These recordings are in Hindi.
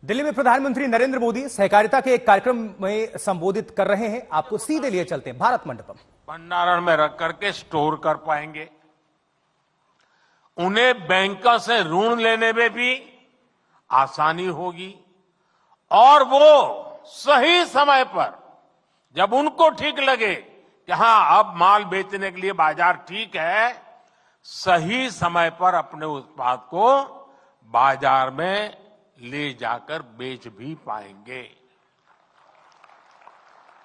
दिल्ली में प्रधानमंत्री नरेंद्र मोदी सहकारिता के एक कार्यक्रम में संबोधित कर रहे हैं। आपको सीधे लिए चलते हैं भारत मंडपम। भंडारण में रख करके स्टोर कर पाएंगे। उन्हें बैंकों से ऋण लेने में भी आसानी होगी और वो सही समय पर जब उनको ठीक लगे कि हां अब माल बेचने के लिए बाजार ठीक है, सही समय पर अपने उत्पाद को बाजार में ले जाकर बेच भी पाएंगे।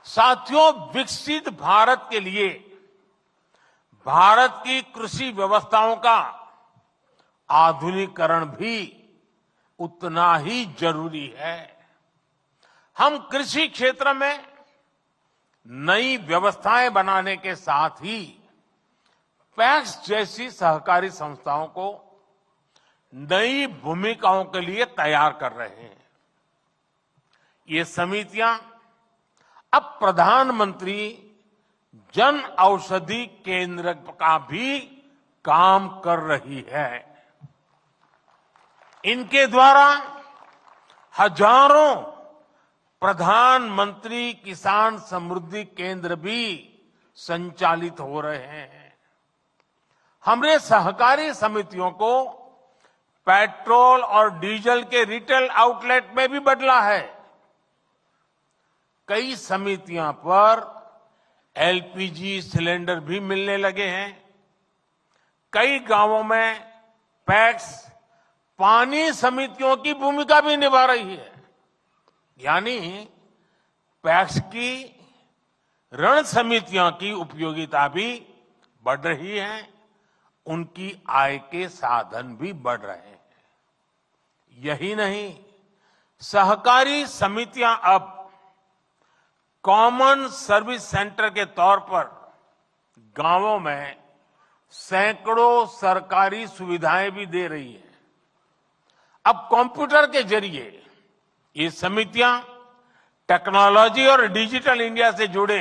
साथियों, विकसित भारत के लिए भारत की कृषि व्यवस्थाओं का आधुनिकीकरण भी उतना ही जरूरी है। हम कृषि क्षेत्र में नई व्यवस्थाएं बनाने के साथ ही पैक्स जैसी सहकारी संस्थाओं को नई भूमिकाओं के लिए तैयार कर रहे हैं। ये समितियां अब प्रधानमंत्री जन औषधि केंद्र का भी काम कर रही है। इनके द्वारा हजारों प्रधानमंत्री किसान समृद्धि केंद्र भी संचालित हो रहे हैं। हमने सहकारी समितियों को पेट्रोल और डीजल के रिटेल आउटलेट में भी बदला है। कई समितियों पर एलपीजी सिलेंडर भी मिलने लगे हैं। कई गांवों में पैक्स पानी समितियों की भूमिका भी निभा रही है। यानी पैक्स की ऋण समितियों की उपयोगिता भी बढ़ रही है, उनकी आय के साधन भी बढ़ रहे हैं। यही नहीं, सहकारी समितियां अब कॉमन सर्विस सेंटर के तौर पर गांवों में सैकड़ों सरकारी सुविधाएं भी दे रही है। अब कंप्यूटर के जरिए ये समितियां टेक्नोलॉजी और डिजिटल इंडिया से जुड़े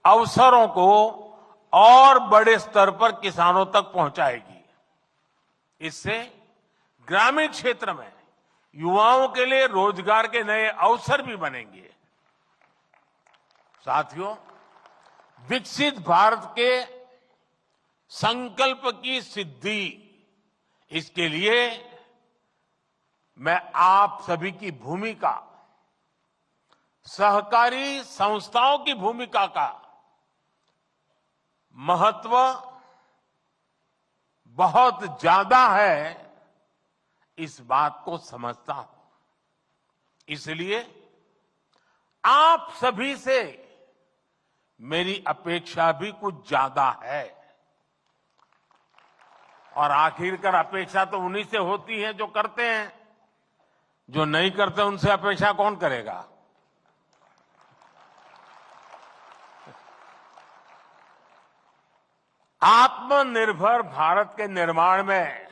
अवसरों को और बड़े स्तर पर किसानों तक पहुंचाएगी। इससे ग्रामीण क्षेत्र में युवाओं के लिए रोजगार के नए अवसर भी बनेंगे। साथियों, विकसित भारत के संकल्प की सिद्धि, इसके लिए मैं आप सभी की भूमिका, सहकारी संस्थाओं की भूमिका का महत्व बहुत ज्यादा है, इस बात को समझता हूं। इसलिए आप सभी से मेरी अपेक्षा भी कुछ ज्यादा है। और आखिरकार अपेक्षा तो उन्हीं से होती है जो करते हैं। जो नहीं करते उनसे अपेक्षा कौन करेगा? आत्मनिर्भर भारत के निर्माण में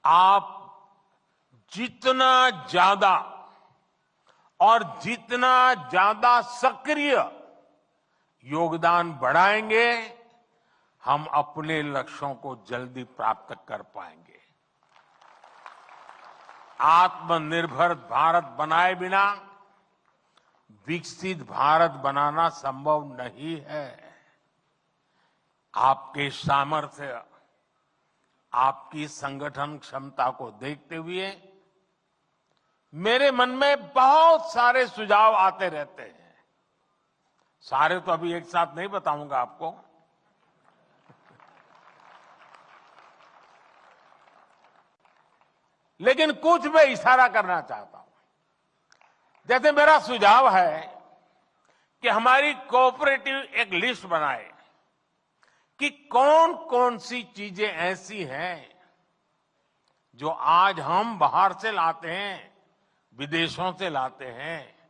आप जितना ज्यादा और जितना ज्यादा सक्रिय योगदान बढ़ाएंगे, हम अपने लक्ष्यों को जल्दी प्राप्त कर पाएंगे। आत्मनिर्भर भारत बनाए बिना विकसित भारत बनाना संभव नहीं है। आपके सामर्थ्य, आपकी संगठन क्षमता को देखते हुए मेरे मन में बहुत सारे सुझाव आते रहते हैं। सारे तो अभी एक साथ नहीं बताऊंगा आपको। लेकिन कुछ मैं इशारा करना चाहता हूं। जैसे मेरा सुझाव है कि हमारी कोऑपरेटिव एक लिस्ट बनाए कि कौन कौन सी चीजें ऐसी हैं जो आज हम बाहर से लाते हैं, विदेशों से लाते हैं,